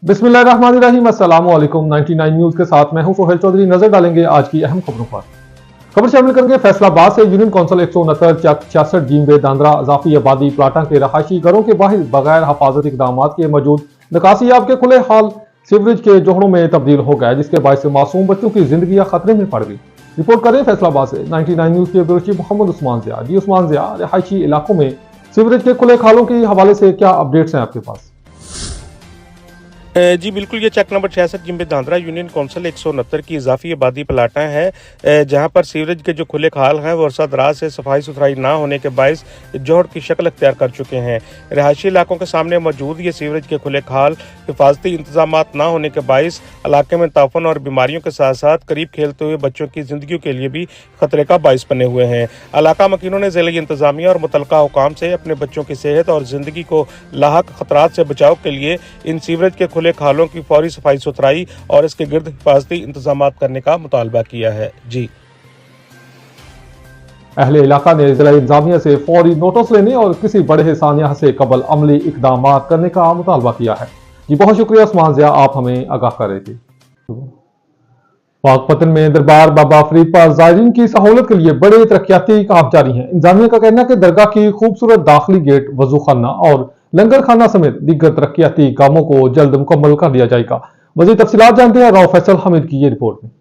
बिस्मिल्लाहिर्रहमानिर्रहीम, अस्सलाम वालेकुम। 99 न्यूज के साथ मैं हूं सोहेल चौधरी। नजर डालेंगे आज की अहम खबरों पर। खबर शामिल करेंगे फैसलाबाद से यूनियन कौंसिल 169 66 जींबे दांद्रा इजाफी आबादी प्लाटा के रहायशी घरों के बाहर बगैर हफाजत इकदाम के मौजूद निकासी याब के खुले हाल सीवरेज के जोहड़ों में तब्दील हो गया, जिसके बायस मासूम बच्चों की जिंदगी खतरे में पड़ गई। रिपोर्ट करें फैसलाबाद से 99 न्यूज के ब्यूरो चीफ मोहम्मद उस्मान ज़िया। जी उस्मान ज़िया, रिहायशी इलाकों में सीवरेज के खुले खालों के हवाले से क्या अपडेट्स हैं आपके पास? जी बिल्कुल, ये चेक नंबर 66 जिम्बे दांद्रा यूनियन कौंसिल 169 की इजाफी आबादी प्लाटा है, जहां पर सीवरेज के जो खुले खाल हैं वो अरसा दराज से सफाई सुथराई ना होने के बायस जोहड़ की शक्ल अख्तियार कर चुके हैं। रिहायशी इलाकों के सामने मौजूद ये सीवरेज के खुले खाल हिफाजती इंतजाम ना होने के बायस इलाके में ताफन और बीमारियों के साथ साथ करीब खेलते हुए बच्चों की जिंदगी के लिए भी खतरे का बायस बने हुए हैं। इलाका मकीनों ने ज़िला इंतजामिया और मुतलका हुकाम से अपने बच्चों की सेहत और जिंदगी को लाहक खतरात से बचाव के लिए इन सीवरेज के खुले खालों की फौरी सफाई सुथराई और इसके गिर्द हिफाजती इंतजाम करने का मुतालबा किया है। जी अहले इलाका ने जिला इंतजामिया से फौरी नोटिस लेने और किसी बड़े सानिया से कबल अमली इकदाम करने का मुतालबा किया है। जी बहुत शुक्रिया उस्मान ज़िया, आप हमें आगाह कर रहे थे। पाकपतन में दरबार बाबा फरीद पर ज़ायरीन की सहूलत के लिए बड़े तरक्याती काम जारी हैं। इंतजामिया का कहना है कि दरगाह की खूबसूरत दाखिली गेट, वजू खाना और लंगर खाना समेत दीगर तरक्याती कामों को जल्द मुकम्मल कर लिया जाएगा। मज़ीद तफसीलात जानते हैं राव फैसल हामिद की ये रिपोर्ट में।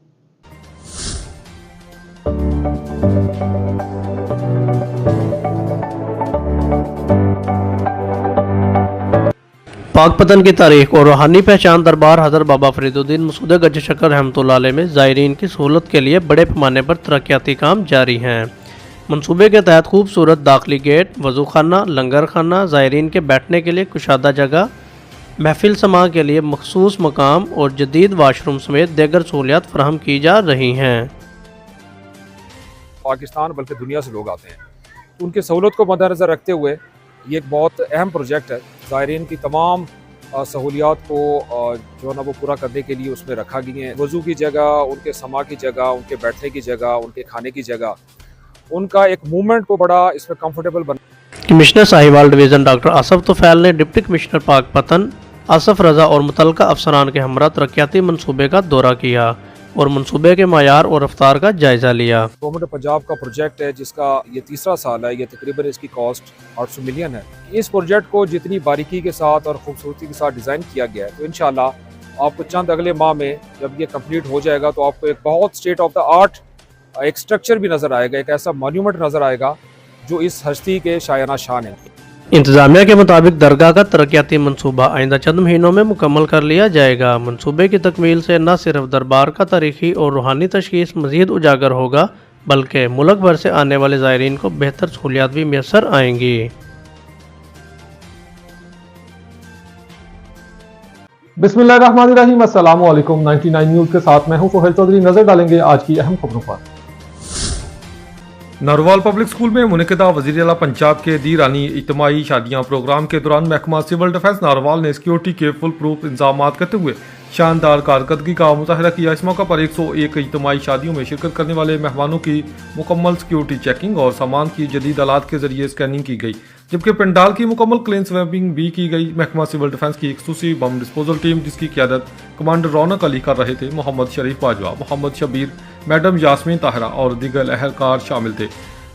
पाकपतन की तारीख और रूहानी पहचान दरबार हज़रत बाबा फरीदुद्दीन मसूद गज शक्कर रहमतुल्लाह अलैह में ज़ायरीन की सहूलत के लिए बड़े पैमाने पर तरक्याती काम जारी हैं। मंसूबे के तहत खूबसूरत दाखिली गेट, वजू खाना, लंगर खाना, ज़ायरीन के बैठने के लिए कुशादा जगह, महफिल समा के लिए मखसूस मकाम और जदीद वाशरूम समेत दीगर सहूलियात फराहम की जा रही हैं। पाकिस्तान बल्कि दुनिया से लोग आते हैं, तो उनकी सहूलत को मद्देनज़र रखते हुए ये एक बहुत अहम प्रोजेक्ट है। ज़ायरीन की तमाम सहूलियात को जो है ना वो पूरा करने के लिए उसमें रखा गया है। वज़ू की जगह, उनके समा की जगह, उनके बैठने की जगह, उनके खाने की जगह, उनका एक मूवमेंट को बड़ा इसमें कंफर्टेबल बना। Commissioner Sahiwal division doctor Asaf Tufail ने डिप्टी कमिश्नर पाकपतन आसफ रजा और मुतलका अफसरान के हमरा तरक्याती मनसूबे का दौरा किया और मनसूबे के मायार और रफ्तार का जायजा लिया। गवर्नमेंट पंजाब का प्रोजेक्ट है जिसका ये तीसरा साल है। ये तकरीबन इसकी कॉस्ट 800 मिलियन है। इस प्रोजेक्ट को जितनी बारीकी के साथ और खूबसूरती के साथ डिज़ाइन किया गया है, तो इंशाल्लाह आपको चंद अगले माह में जब ये कंप्लीट हो जाएगा तो आपको एक बहुत स्टेट ऑफ द आर्ट एक स्ट्रक्चर भी नज़र आएगा, एक ऐसा मॉन्यूमेंट नज़र आएगा जो इस हस्ती के शायाना शान है। इंतजामिया के मुताबिक दरगाह का तरक्याती मनसूबा आइंदा चंद महीनों में मुकम्मल कर लिया जाएगा। मनसूबे की तकमील से न सिर्फ दरबार का तारीखी और रूहानी तशखीस मज़ीद उजागर होगा, बल्कि मुल्क भर से आने वाले ज़ायरीन को बेहतर सहूलियात भी मैसर आएंगी। बिस्मिल्लाहिर्रहमानिर्रहीम, अस्सलाम वालेकुम। 99 न्यूज के साथ मैं हूं सोहेल चौधरी। नजर डालेंगे आज की अहम खबरों पर। नारोवाल पब्लिक स्कूल में मुनक़िदा वज़ीर आला पंजाब के दी रानी इज्तिमाई शादियाँ प्रोग्राम के दौरान महकमा सिविल डिफेंस नारोवाल ने सिक्योरिटी के फुल प्रूफ इंतजाम करते हुए शानदार कारकर्दगी का मुजाहरा किया। इस मौका पर 101 इज्तिमाई शादियों में शिरकत करने वाले मेहमानों की मुकम्मल सिक्योरिटी चेकिंग और सामान की जदीद आलात के जरिए स्कैनिंग की गई, जबकि पंडाल की मुकम्मल क्लीन स्वेपिंग भी की गई। महकमा सिविल डिफेंस की खसूसी बम डिस्पोजल टीम, जिसकी क़यादत कमांडर रौनक अली कर रहे थे, मोहम्मद शरीफ बाजवा, मोहम्मद शबीर, मैडम यास्मीन ताहिरा और दीगर अहलकार शामिल थे।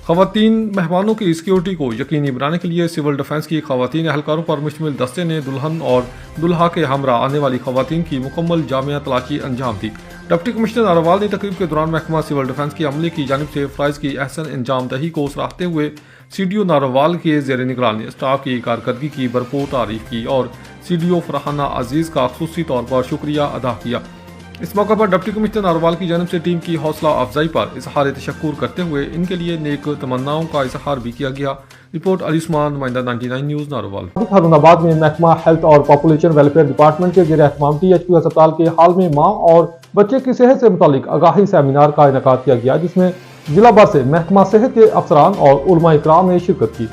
ख़वातीन मेहमानों की सिक्योरिटी को यकीनी बनाने के लिए सिविल डिफेंस की ख़वातीन एहलकारों पर मुश्तमिल दस्ते ने दुल्हन और दुल्हा के हमरा आने वाली ख़वातीन की मुकम्मल जामिया तलाशी अंजाम दी। डिप्टी कमिश्नर नारोवाल ने तकरीब के दौरान महकमा सिविल डिफेंस की अमले की जानिब से फ़राइज़ की अहसन अंजाम दही को सराहते हुए CDO नारोवाल के ज़ेर निगरानी स्टाफ की कारकर्दगी की भरपूर तारीफ़ की और CDO फरहाना अजीज़ का खुसूसी तौर पर शुक्रिया अदा किया। इस मौके पर डिप्टी कमिश्नर नारोवाल की जानिब से टीम की हौसला अफजाई पर इजहार तशक्कुर करते हुए इनके लिए नेक तमन्नाओं का इजहार भी किया गया। रिपोर्ट अली उस्मान, नुमाइंदा 99 न्यूज़ नारोवाल। हारूनाबाद में महकमा हेल्थ और पॉपुलेशन वेलफेयर डिपार्टमेंट के ज़ेर एहतमाम THQ अस्पताल के हाल में माँ और बच्चे की सेहत से मुतालिक आगाही सेमिनार का इनेकाद किया गया, जिसमें जिला भर से महकमा सेहत के अफसरान और उलमा इकराम ने शिरकत की।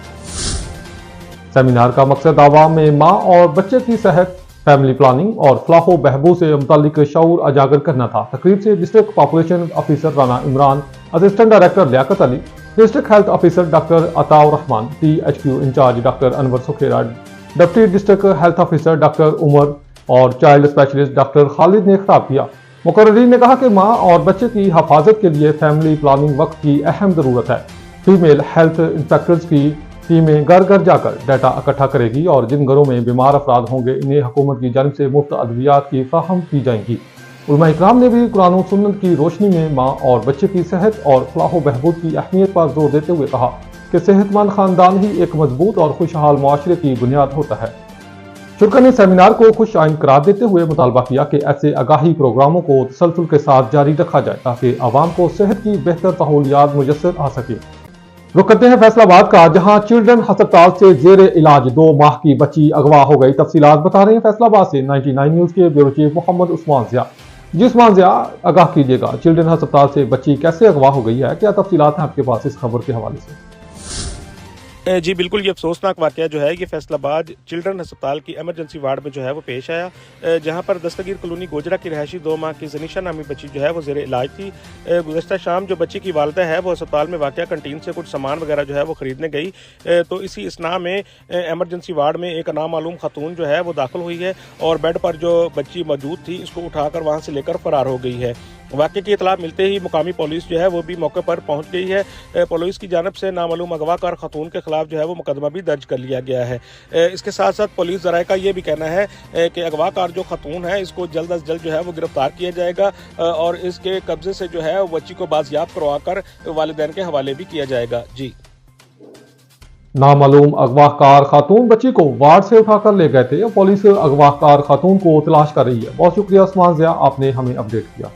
सेमिनार का मकसद आवाम में माँ और बच्चे की सेहत, फैमिली प्लानिंग और फलाह बहबूद से मुतालिक शऊर उजागर करना था। तकरीब से district population officer Rana Imran, assistant director Liaqat Ali, district health officer doctor Ataur Rahman, THQ in charge doctor Anwar Sukhera, deputy district health officer doctor Umar, और चाइल्ड स्पेशलिस्ट डॉक्टर खालिद ने खिताब किया। मुकर्रीन ने कहा कि माँ और बच्चे की हिफाजत के लिए फैमिली प्लानिंग वक्त की अहम ज़रूरत है। फीमेल हेल्थ इंस्पेक्टर्स की टीमें घर घर जाकर डाटा इकट्ठा करेगी और जिन घरों में बीमार अफराद होंगे इन्हें हुकूमत की जानिब से मुफ्त अद्वियात की फराहम की जाएंगी। उलमा इकराम ने भी कुरान और सुन्नत की रोशनी में माँ और बच्चे की सेहत और फलाह व बहबूद की अहमियत पर जोर देते हुए कहा कि सेहतमंद खानदान ही एक मजबूत और खुशहाल मुआशरे की बुनियाद होता है। शुरा ने सेमिनार को खुश आइन करार देते हुए मुतालबा किया कि ऐसे आगाही प्रोग्रामों को तसलसल के साथ जारी रखा जाए ताकि आवाम को सेहत की बेहतर सहूलियात मुयस्सर आ सके। रुक करते हैं फैसलाबाद का, जहां चिल्ड्रन अस्पताल से जेर इलाज 2 माह की बच्ची अगवा हो गई। तफसीलात बता रहे हैं फैसलाबाद से 99 न्यूज के ब्यूरो चीफ मोहम्मद उस्मान ज़िया। जी उस्मान ज़िया, आगाह कीजिएगा, चिल्ड्रन अस्पताल से बच्ची कैसे अगवा हो गई है, क्या तफसीलात हैं आपके पास इस खबर के हवाले से? जी बिल्कुल, ये अफसोसनाक वाक़या जो है ये फैसलाबाद चिल्ड्रन अस्पताल की एमरजेंसी वार्ड में जो है वो पेश आया, जहां पर दस्तगीर कॉलोनी गोजरा की रहायशी 2 माह की जनीशा नामी बच्ची जो है वो ज़ेर इलाज थी। गुज़श्ता शाम जो बच्ची की वालदा है वो अस्पताल में वाक़या कंटीन से कुछ सामान वगैरह जो है वो ख़रीदने गई, तो इसी इसना में एमरजेंसी वार्ड में एक नामालूम खतून जो है वो दाखिल हुई है और बेड पर जो बच्ची मौजूद थी इसको उठाकर वहाँ से लेकर फ़रार हो गई है। वाक़े की इतला मिलते ही मुकामी पुलिस जो है वो भी मौके पर पहुंच गई है। पुलिस की जानब से नामालूम अगवाकार खतून के खिलाफ जो है वो मुकदमा भी दर्ज कर लिया गया है। इसके साथ साथ पुलिस ज़राए का ये भी कहना है कि अगवाकार जो खतून है इसको जल्द अज जल्द जो है वो गिरफ्तार किया जाएगा और इसके कब्जे से जो है बच्ची को बाजियाब करवाकर वालिदैन के हवाले भी किया जाएगा। जी, नामालूम अगवाकार खातून बच्ची को वार्ड से उठाकर ले गए थे। पुलिस अगवाकार खातून को तलाश कर रही है। बहुत शुक्रिया उस्मान ज़िया, आपने हमें अपडेट किया।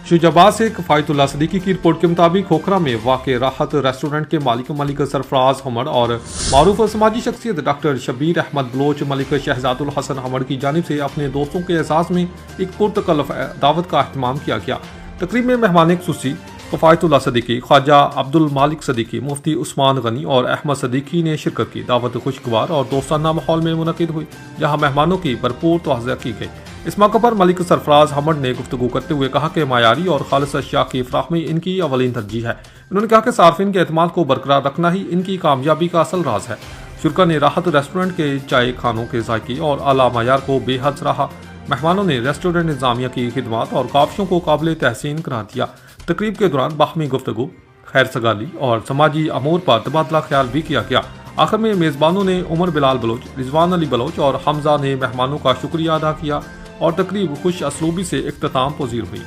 शुजाबाद से किफ़ायतुल्लाह सदीकी की रिपोर्ट के मुताबिक खोखरा में वाक़े राहत रेस्टोरेंट के मालिक सरफराज हमड़ और मारूफ समाजी शख्सियत डॉक्टर शबीर अहमद बलोच मलिक शहजादुल हसन हमड़ की जानिब से अपने दोस्तों के एहसास में एक पुरतकल्लफ दावत का अहतमाम किया गया। तकरीब में मेहमान खुसूसी किफ़ायतुल्लाह सदीकी, ख्वाजा अब्दुल मालिक सदीकी, मुफ्ती उस्मान गनी और अहमद सदीकी ने शिरकत की। दावत खुशगवार और दोस्ताना माहौल में मुनक़िद हुई, जहाँ मेहमानों की भरपूर तोज़ा की गई। इस मौके पर मलिक सरफराज हमड़ ने गुफ्तगू करते हुए कहा कि मायारी और खालिस अशिया की फ्राहमी इनकी अवलीन तरजीह है। उन्होंने कहा कि सार्फिन के एतमाद को बरकरार रखना ही इनकी कामयाबी का असल राज है। शुरा ने राहत रेस्टोरेंट के चाय खानों के जायके और आला मायार को बेहद सराहा। मेहमानों ने रेस्टोरेंट इंतजामिया की खिदमत और काफियों को काबिल तहसीन करार दिया। तकरीब के दौरान बाहमी गुफ्तगू, खैर सगाली और समाजी अमूर पर तबादला ख्याल भी किया गया। आखिर में मेज़बानों ने उमर बिलाल बलोच, रिजवान अली बलोच और हमजा ने मेहमानों का शुक्रिया अदा किया और तकरीब खुश असलूबी से इख्तिताम पजीर हुई।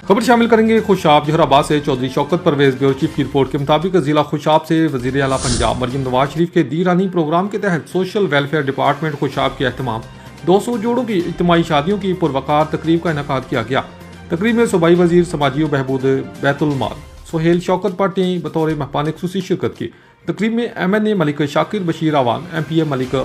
खबर शामिल करेंगे खुशाब जहराबाद से। चौधरी शौकत परवेज ब्यूरो चीफ की रिपोर्ट के मुताबिक जिला खुशाब से वज़ीर आला पंजाब मरियम नवाज शरीफ के दी रानी प्रोग्राम के तहत सोशल वेलफेयर डिपार्टमेंट खुशाब के अहतमाम 200 जोड़ों की इज्तिमाई शादियों की पुरवकार तकरीब का इनेकाद किया गया। तकरीब में सूबाई वजीर समाजी बहबूद बैतुल माल सोहेल शौकत पार्टी बतौर मेहमान खुसूसी शिरकत की। तकरीब में MNA मलिक शाकिर बशीर आवान, MPA मलिक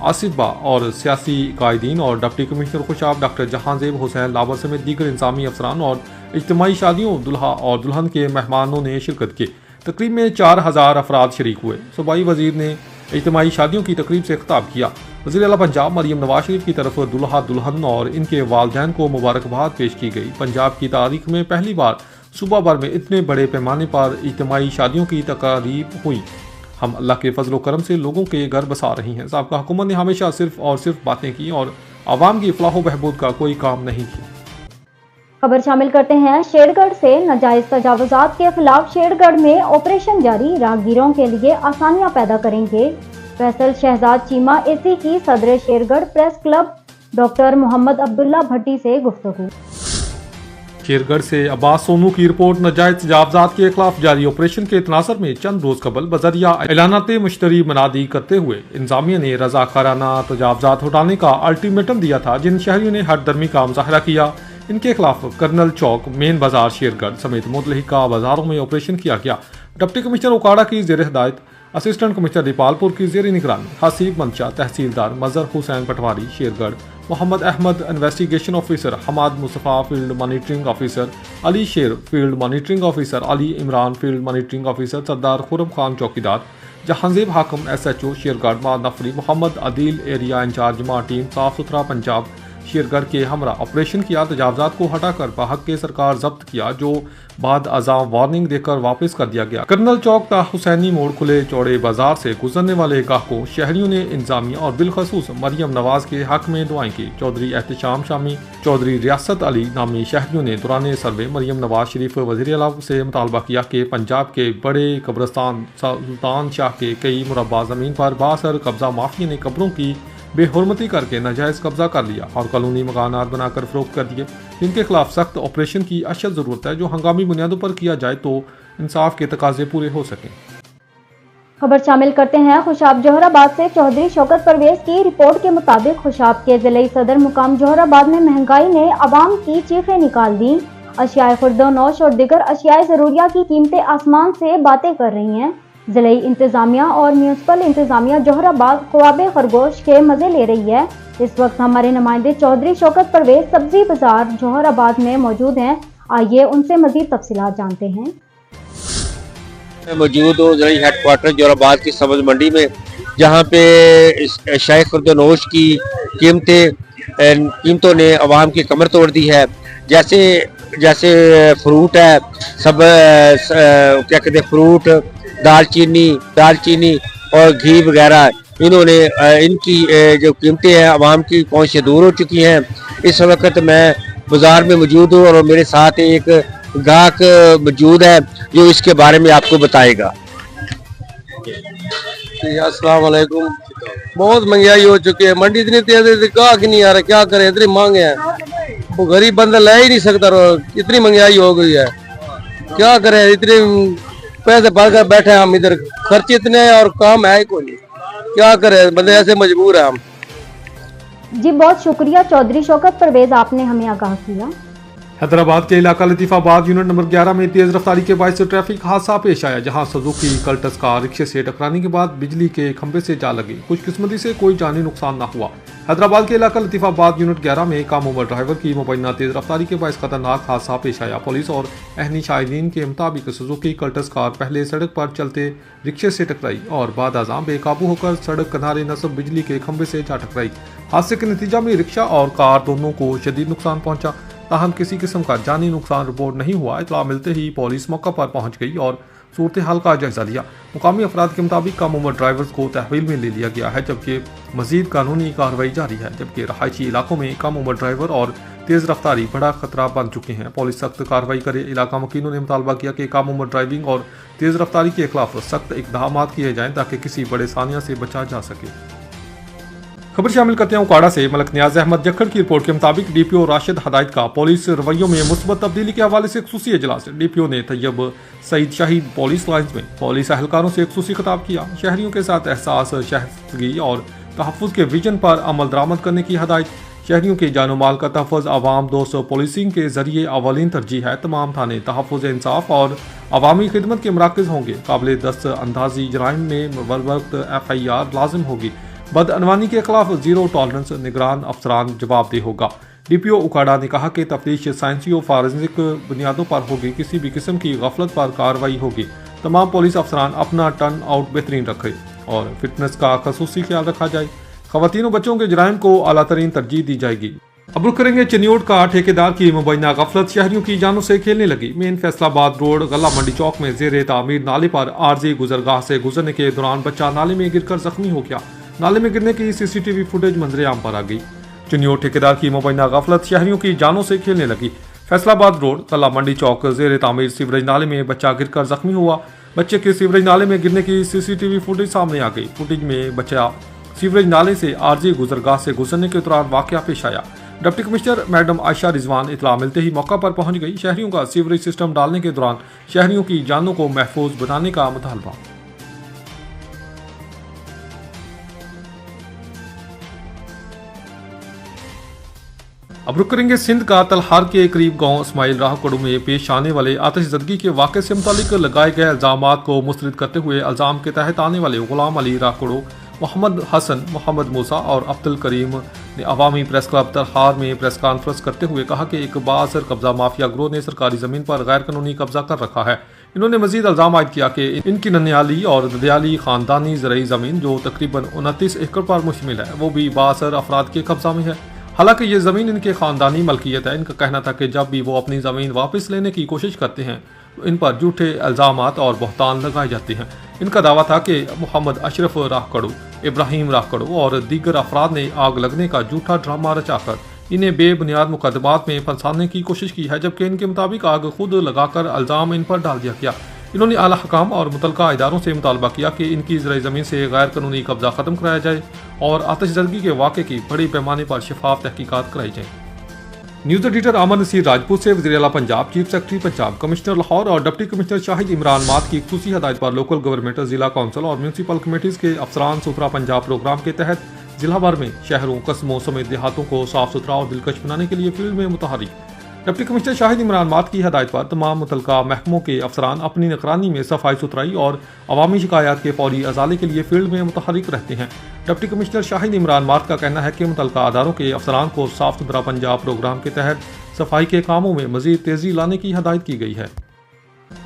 आसिफ बा और सियासी कायदीन और deputy commissioner Khushab doctor Jahanzeb Hussain Lawar समेत दीगर इंसामी अफसरान और इज्तिमाई शादियों दुल्हा और दुल्हन के मेहमानों ने शिरकत की। तकरीब में 4000 अफराद शरीक हुए। सूबाई वजीर ने इज्तिमाई शादियों की तकरीब से खिताब किया। वज़ीर आला पंजाब मरियम नवाज शरीफ की तरफ दुल्हा दुल्हन और इनके वालिदैन को मुबारकबाद पेश की गई। पंजाब की तारीख में पहली बार सूबा भर में इतने बड़े पैमाने पर इज्तिमाई शादियों की तकारीब हुई। हम अल्लाह के फजल करम से लोगों के घर बसा रही हैं। साबका हुकूमत ने हमेशा सिर्फ और सिर्फ बातें की और आवाम की फलाह बहबूद का कोई काम नहीं किया। खबर शामिल करते हैं शेरगढ़ से। नाजायज तजावुजात के खिलाफ शेरगढ़ में ऑपरेशन जारी, राहगीरों के लिए आसानियां पैदा करेंगे। फैसल शहजाद चीमा AC की सदर Shergarh press club doctor Mohammad Abdullah Bhatti से गुफ्तगू। शेरगढ़ से अब्बास सोनू की रिपोर्ट। नाजायज तजावुजात के खिलाफ जारी ऑपरेशन के तनासर में चंद रोज कबल बजरिया ऐलानात मुश्तरी मनादी करते हुए इंतजामिया ने रजाकाराना तजावुजात हटाने का अल्टीमेटम दिया था, जिन शहरियों ने हरदर्मी का मुजाहरा किया। इनके खिलाफ कर्नल चौक, मेन बाजार शेरगढ़ समेत मुतलहिका बाजारों में ऑपरेशन किया गया। डिप्टी कमिश्नर उकाड़ा की जेर हिदायत, असिस्टेंट कमिश्नर दीपालपुर की जेर निगरानी Haseeb Mansha, tehsildar Mazhar Hussain patwari Shergarh, Mohammad Ahmed investigation officer, Hammad Mustafa field monitoring officer, Ali Sher field monitoring officer, Ali Imran field monitoring officer, Sardar Khurram Khan chowkidar, Jahanzeb Hakam SHO Shergarh, नफरी Mohammad Adeel area incharge team साफ सुथरा पंजाब, शेरगढ़ के हमरा ऑपरेशन किया, तजावजात को हटाकर बहक के सरकार जब्त किया, जो बाद अजाम वार्निंग देकर वापस कर दिया गया। कर्नल चौक ता हुसैनी मोड़ खुले चौड़े बाजार से गुजरने वाले गाहकों शहरियों ने इंतजामिया और बिलखसूस मरियम नवाज के हक में दुआएं की। चौधरी एहतशाम शामी, चौधरी रियासत अली नामी शहरियों ने दौरान सर्वे मरियम नवाज शरीफ वज़ीर आला से मुतालबा किया कि पंजाब के बड़े कब्रस्तान सुल्तान शाह के कई मुरब्बा ज़मीन पर बासर कब्जा माफिया ने कब्रों की बेहुरमती करके नाजायज़ कब्जा कर लिया और कॉलोनी मकानात बनाकर फरोख्त कर दिए, जिनके खिलाफ सख्त ऑपरेशन की अशद ज़रूरत है, जो हंगामी बुनियादों पर किया जाए तो इंसाफ के तकाजे पूरे हो सकें। खबर शामिल करते हैं खुशाब जोहराबाद से। चौधरी शौकत परवेज की रिपोर्ट के मुताबिक खुशाब के जिले सदर मुकाम जोहराबाद में महंगाई ने आवाम की चीखें निकाल दी। अशियाए खुर्दोनोश और दिगर अशियाए ज़रूरिया की कीमतें आसमान से बातें कर रही हैं। जिले इंतजामिया और म्यूनसिपल इंतजामिया जोहराबाद ख्वाबे खरगोश के मजे ले रही है। इस वक्त हमारे नुमाइंदे चौधरी शौकत परवेज सब्जी बाजार जोहराबाद में मौजूद हैं। आइए उनसे मजीद तफसीलात जानते हैं। मौजूद हूँ जिला हेडक्वार्टर जोहराबाद की सब्ज मंडी में, जहाँ पे शाह खुर्दोनोश की कीमतों ने आवाम की कमर तोड़ दी है। जैसे फ्रूट है, सब क्या कहते हैं, फ्रूट, दालचीनी और घी वगैरह, इन्होंने इनकी जो कीमतें हैं आवाम की पहुँच से दूर हो चुकी हैं। इस वक्त मैं बाज़ार में मौजूद हूँ और मेरे साथ एक गाहक मौजूद है जो इसके बारे में आपको बताएगा। अस्सलाम वालेकुम। बहुत महंगाई हो चुकी है, मंडी इतनी तेज है, गाहक नहीं आ रहा, क्या करे, इतनी मांगे हैं, वो गरीब बंदा ले ही नहीं सकता, इतनी महंगाई हो गई है, क्या करे, इतने पैसे भर कर बैठे हैं हम इधर, खर्चे इतने हैं और काम है ही कोई नहीं, क्या करे, बंदे ऐसे मजबूर है हम। जी बहुत शुक्रिया चौधरी शौकत परवेज, आपने हमें आगाह किया। हैदराबाद के इलाका लतीफ़ाबाद यूनिट नंबर 11 में तेज़ रफ्तारी के बायस ट्रैफिक हादसा पेश आया, जहां सुजुकी कल्टस कार रिक्शे से टकराने के बाद बिजली के खंभे से जा लगी। खुशकिस्मती से कोई जानी नुकसान न हुआ। हैदराबाद के इलाका लतीफ़ाबाद यूनिट 11 में काम उम्र ड्राइवर की मुबैना तेज़ रफ्तारी के बायस खतरनाक हादसा पेश आया। पुलिस और अहनी शाहिदीन के मुताबिक सुजुकी कल्टस कार पहले सड़क पर चलते रिक्शे से टकराई और बाद आज़ाम बेकाबू होकर सड़क किनारे नस्ब बिजली के खंभे से जा टकराई। हादसे के नतीजा में रिक्शा और कार दोनों को शदीद नुकसान पहुंचा, ताहम किसी किस्म का जानी नुकसान रिपोर्ट नहीं हुआ। इतला मिलते ही पुलिस मौका पर पहुंच गई और सूरत हाल का जायजा लिया। मुकामी अफराद के मुताबिक कम उम्र ड्राइवर्स को तहवील में ले लिया गया है, जबकि मजीद कानूनी कार्रवाई जारी है। जबकि रहायशी इलाकों में कम उम्र ड्राइवर और तेज़ रफ्तारी बड़ा खतरा बन चुके हैं। पुलिस सख्त कार्रवाई करे। इलाका मकीनों ने मुतालबा किया कि कम उम्र ड्राइविंग और तेज़ रफ्तारी के खिलाफ सख्त इक़दाम किए जाएँ ताकि किसी बड़े सानिया से बचा जा सके। खबर शामिल करते हैं उकाड़ा से। मलक न्याज अहमद जखड़ की रिपोर्ट के मुताबिक डीपीओ राशिद हदायत का पुलिस रवैयों में मुस्बत तब्दीली के हवाले से खसूसी इजलास। डीपीओ ने तैयब सईद शहीद पुलिस लाइन्स में पुलिस एहलकारों से खसूसी खिताब किया। शहरियों के साथ एहसास, शहदगी और तहफ़्फ़ुज़ के विजन पर अमल दरामद करने की हदायत। शहरियों के जानो माल का तहफ़्फ़ुज़ आवाम दोस्त पुलिसिंग के जरिए अवलीन तरजीह है। तमाम थाने तहफ़्फ़ुज़ इंसाफ और अवामी खिदमत के मराकज़ होंगे। काबिल दस्त अंदाजी जराइम में बर वक्त FIR लाजिम होगी। बदअनवानी के खिलाफ जीरो टॉलरेंस निगरान अफसरान जवाबदेह होगा। डीपीओ उकाड़ा ने कहा कि तफ्तीश साइंसी और फॉरेंसिक बुनियादों पर होगी। किसी भी किस्म की गफलत पर कार्रवाई होगी। तमाम पुलिस अफसरान अपना टर्न आउट बेहतरीन रखें और फिटनेस का खसूसी ख्याल रखा जाए। खवातीन और बच्चों के जराइम को आला तरीन तरजीह दी जाएगी। अब रुख करेंगे चिन्योट का ठेकेदार की मुबैना गफलत शहरियों की जानों से खेलने लगी। मेन फैसलाबाद रोड गला मंडी चौक में जेर तामीर नाले पर आरजी गुजरगाह से गुजरने के दौरान बच्चा नाले में गिरकर जख्मी हो गया। नाले में गिरने की CCTV फुटेज मंजरे आम पर आ गई। चिन्योट ठेकेदार की मुबैना गफलत शहरियों की जानों से खेलने लगी। फैसलाबाद रोड गला मंडी चौक जेर तामीर सीवरेज नाले में बच्चा गिरकर जख्मी हुआ। बच्चे के सीवरेज नाले में गिरने की CCTV फुटेज सामने आ गई। फुटेज में बच्चा सीवरेज नाले से आरजी गुजरगाह से गुजरने के दौरान वाकया पेश आया। Deputy commissioner madam Ayesha Rizwan इतला मिलते ही मौका पर पहुंच गई। शहरियों का सीवरेज सिस्टम डालने के दौरान शहरियों की जानों को महफूज बनाने का मुतालबा। अब रुक करेंगे सिंध का तलहार के करीब गांव इस्माइल राह कड़ू में पेश आने वाले आतिशज़दगी के वाक़े से मुतालिक लगाए गए इल्ज़ामात को मुस्तरद करते हुए इल्ज़ाम के तहत आने वाले गुलाम अली राह कड़ू, मोहम्मद हसन, मोहम्मद मूसा और अब्दुल करीम ने अवामी प्रेस क्लब तलहार में प्रेस कॉन्फ्रेंस करते हुए कहा कि एक बाअसर कब्जा माफिया ग्रोह ने सरकारी ज़मीन पर गैर कानूनी कब्जा कर रखा है। इन्होंने मजीद इल्ज़ाम आयद किया कि इनकी ननियाली और ददियाली ख़ानदानी ज़रई ज़मीन जो तकरीबन 29 एकड़ पर मुश्तमिल है वो भी बाअसर अफराद के कब्जा में है। हालांकि ये ज़मीन इनके ख़ानदानी मलकियत है। इनका कहना था कि जब भी वो अपनी ज़मीन वापस लेने की कोशिश करते हैं तो इन पर झूठे इल्ज़ामात और बहतान लगाए जाते हैं। इनका दावा था कि मोहम्मद अशरफ राहकड़ू, इब्राहिम राहकड़ू और दीगर अफराद ने आग लगने का झूठा ड्रामा रचाकर इन्हें बेबुनियाद मुकदमात में फंसाने की कोशिश की है, जबकि इनके मुताबिक आग खुद लगाकर इल्ज़ाम इन पर डाल दिया गया। इन्होंने आला हकाम और मुतलका इदारों से मुतालबा किया कि इनकी ज़राई ज़मीन से गैर कानूनी कब्जा ख़त्म कराया जाए और आतिशज़दगी के वाक़े की बड़ी पैमाने पर शफाफ तहकीकात कराई जाए। न्यूज़ एडिटर अमन नसीर राजपूत से वज़ीर आला Punjab, chief secretary Punjab, commissioner Lahore और डिप्टी कमिश्नर शाहिद इमरान मात की खुसूसी हदायत पर लोकल गवर्नमेंट, जिला कौंसल और म्यूनसिपल कमेटीज़ के अफसरान सुपरा पंजाब प्रोग्राम के तहत जिला भर में शहरों, कस्बों समेत देहातों को साफ सुथरा और दिलकश बनाने के लिए फील्ड में मुतहरिक। डिप्टी कमिश्नर शाहिद इमरान मात की हदायत पर तमाम मुतलका महकमों के अफसरान अपनी निगरानी में सफाई सुथराई और अवामी शिकायत के फौरी अजाले के लिए फील्ड में मुतहरिक रहते हैं। डिप्टी कमिश्नर शाहिद इमरान मात का कहना है कि मुतलका अदारों के अफसरान को साफ सुथरा पंजाब प्रोग्राम के तहत सफाई के कामों में मजीद तेजी लाने की हदायत की गई है।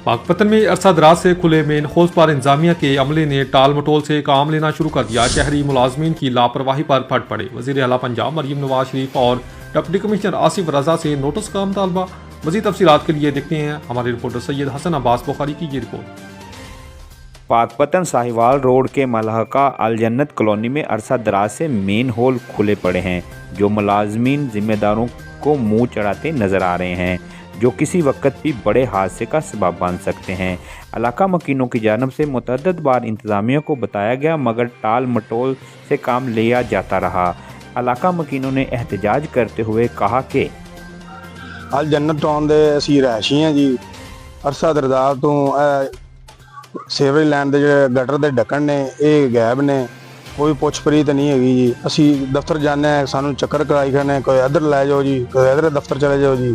पाकपतन में अरसा दराज से खुले मेन हौज पर इंतजामिया के अमले ने टाल मटोल से काम लेना शुरू कर दिया। शहरी मुलाजमीन की लापरवाही पर फट पड़े। वज़ीर आला पंजाब मरियम नवाज शरीफ और डिप्टी कमिश्नर आसिफ रजा से नोटिस का मुतालबा। मज़ीद तफसीलात के लिए देखते हैं हमारे रिपोर्टर सैयद हसन अब्बास बुखारी की ये रिपोर्ट। पाकपतन साहिवाल रोड के मलहका अल जन्नत कॉलोनी में अरसा दराज से मेन होल खुले पड़े हैं, जो मुलाजमीन जिम्मेदारों को मुंह चढ़ाते नजर आ रहे हैं, जो किसी वक्त भी बड़े हादसे का सबब बन सकते हैं। इलाका मकीनों की जानब से मुतअद्दिद बार इंतज़ामिया को बताया गया, मगर टाल मटोल से काम लिया जाता रहा। इलाका मकीनों ने एहतजाज करते हुए कहा कि अल जन्नत टाउन दे असीं रहायशी हैं जी। अरसा दरदार तो सीवरेज लैंड दे ਜਿਹੜੇ गटर ਦੇ ढक्कन ने ਇਹ ਗਾਇਬ ਨੇ, कोई पुछ परीत नहीं हैगी जी। ਅਸੀਂ दफ्तर जाने सानू चक्कर कराई खड़े, कोई इधर लै जाओ जी, कोई इधर दफ्तर चले जाओ जी,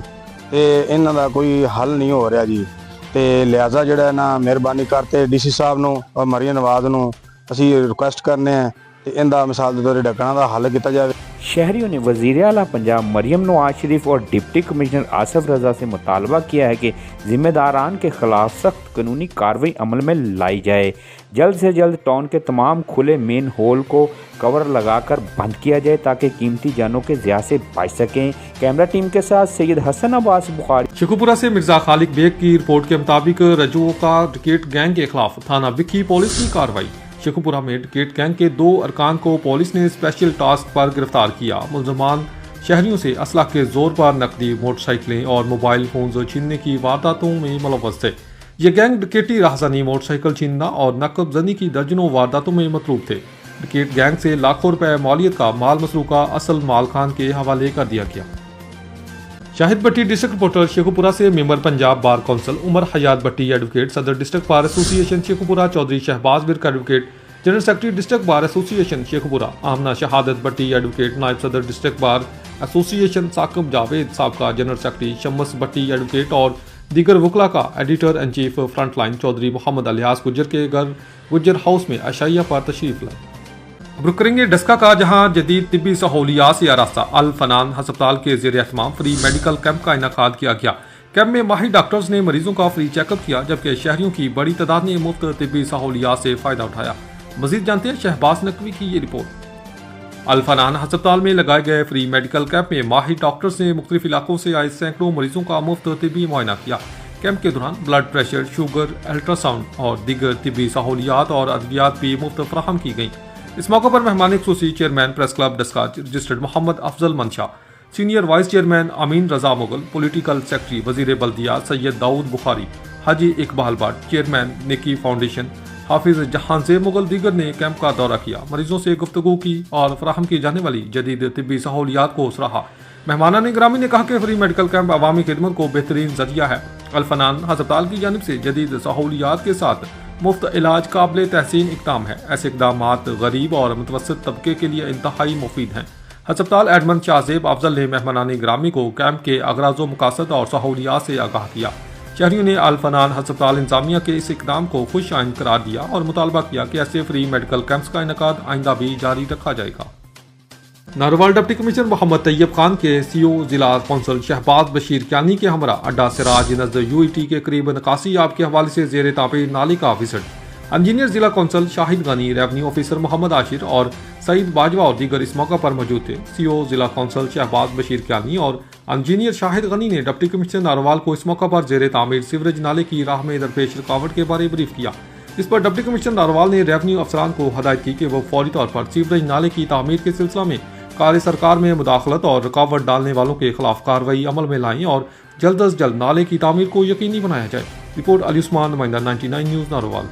ਤੇ ਇਹਨਾਂ ਦਾ ਕੋਈ ਹੱਲ ਨਹੀਂ ਹੋ ਰਿਹਾ ਜੀ। ਤੇ ਲਿਹਾਜ਼ਾ ਜਿਹੜਾ ਨਾ ਮਿਹਰਬਾਨੀ ਕਰਤੇ ਡੀਸੀ ਸਾਹਿਬ ਨੂੰ ਔਰ ਮਰੀਮ ਨਵਾਜ਼ ਨੂੰ ਅਸੀਂ ਰਿਕੁਐਸਟ ਕਰਨੇ ਆ ਤੇ ਇਹਦਾ ਮਿਸਾਲ ਦੇ ਤੌਰ ਤੇ ਢੱਕਣਾ ਦਾ ਹੱਲ ਕੀਤਾ ਜਾਵੇ। शहरियों ने वज़ीर आला पंजाब मरियम नवाज शरीफ और डिप्टी कमिश्नर आसिफ रजा से मुतालबा किया है कि जिम्मेदारान के खिलाफ सख्त कानूनी कार्रवाई अमल में लाई जाए। जल्द से जल्द टाउन के तमाम खुले मेन होल को कवर लगाकर बंद किया जाए ताकि कीमती जानों के ज़िया से बच सकें। कैमरा टीम के साथ सैयद हसन अब्बास बुखारी। शेखुपुरा से मिर्जा खालिक बेग की रिपोर्ट के मुताबिक रजुओं का डिकेट गैंग के खिलाफ थाना विक्की पुलिस की कार्रवाई। शेखुपुरा में डिकेट गैंग के 2 अरकान को पुलिस ने स्पेशल टास्क पर गिरफ्तार किया। मुलजमान शहरियों से असला के जोर पर नकदी, मोटरसाइकिलें और मोबाइल फोन छीनने की वारदातों में मुलव्वस थे। ये गैंग डिकेटी राहज़नी, मोटरसाइकिल छीनना और नकबजनी की दर्जनों वारदातों में मतरूफ थे। डिकेट गैंग से लाखों रुपए मौलियत का माल मसरूका असल माल खान के हवाले कर दिया गया। शाहिद भट्टी डिस्ट्रिक्ट रिपोर्टर शेखुपुरा से member Punjab bar council Umar Hayat Bhatti advocate, सदर district bar association Sheikhupura Chaudhry Shahbaz Virk advocate, general secretary district bar association Sheikhupura Amna Shahadat Bhatti advocate, नायब सदर district bar association Saqib Javed, साबका general secretary Shams Bhatti advocate और दीगर वकला का editor and chief Frontline Chaudhry Mohammad Ilyas Gujjar के घर गुज्जर हाउस में अशाइया पर तशरीफ लाए। रुक करेंगे डस्का का, जहां जदीद तिब्बी सहूलियात से आरास्ता अल फनान हस्पताल के ज़ेर एहतमाम फ्री मेडिकल कैंप का इनेकाद किया गया। कैंप में माहिर डॉक्टर्स ने मरीजों का फ्री चेकअप किया, जबकि शहरियों की बड़ी तादाद ने मुफ्त तिब्बी सहूलियात से फ़ायदा उठाया। मजीद जानते हैं शहबाज नकवी की ये रिपोर्ट। अल फनान हस्पताल में लगाए गए फ्री मेडिकल कैंप में माहिर डॉक्टर्स ने मुख्तलिफ इलाकों से आए सैकड़ों मरीजों का मुफ्त तिब्बी मुआयना किया। कैंप के दौरान ब्लड प्रेशर, शुगर, अल्ट्रासाउंड और दीगर तिब्बी सहूलियात और अद्वियात भी मुफ्त फराहम की गई। इस मौके पर मेहमान खुसूसी chairman press club Daska registered Mohammad Afzal Mansha, senior vice chairman Amin Raza Mughal, political secretary वजीर बल्दिया सैयद दाऊद बुखारी, हाजी इकबाल भट्ट, चेयरमैन नेकी फाउंडेशन हाफिज जहांजेब मुगल दीगर ने कैंप का दौरा किया, मरीजों से गुफ्तगू की और फराहम की जाने वाली जदीद तिब्बी सहूलियात को सराहा। मेहमानान ग्रामी ने कहा कि फ्री मेडिकल कैंप अवामी खिदमत को बेहतरीन जरिया है। अल फनान हस्पताल की जानिब से जदीद सहूलियात के साथ मुफ्त इलाज काबिल तहसीन इक़दाम है। ऐसे इक़दाम गरीब और मुतवस्सित तबके के लिए इंतहाई मुफीद हैं। हस्पताल एडमंड शाहजेब अफजल ने मेहमानान ग्रामी को कैंप के अगराज़ो मकासद और सहूलियात से आगाह किया। शहरियों ने अल फनान हस्पताल इंतजामिया के इस इक़दाम को खुश आइंद करार दिया और मुतालबा किया कि ऐसे फ्री मेडिकल कैंप्स का इनेकाद आइंदा भी जारी रखा जाएगा। नारोवाल डिप्टी कमिश्नर मोहम्मद तैयब खान के सीओ जिला कौंसल शहबाज बशीर क्यानी के हमरा अड्डा सिराज नज़द यूईटी के करीब नकासी आप के हवाले से ज़ेर तामीर नाले का विजिट। इंजीनियर जिला council Shahid Ghani, revenue officer Mohammad Ashir और सईद बाजवा और दीगर इस मौका पर मौजूद थे। सीओ जिला कौंसल शहबाज बशीर कियानी और इंजीनियर शाहिद गनी ने डिप्टी कमिश्नर नारोवाल को इस मौका पर जेरे तामीर सीवरेज नाले की राह में दरपेश रुकावट के बारे ब्रीफ किया। इस पर डिप्टी कमिश्नर नारोवाल ने रेवन्यू अफसरान को हदायत की कि वो फौरी तौर पर सीवरेज नाले की तामीर के सिलसिला में कार्य सरकार में मुदाखलत और रुकावट डालने वालों के खिलाफ कार्रवाई अमल में लाएं और जल्द अज जल्द नाले की तामीर को यकीनी बनाया जाए। रिपोर्ट अली उस्मान, नुमाइंदा 99 न्यूज़ नारोवाल।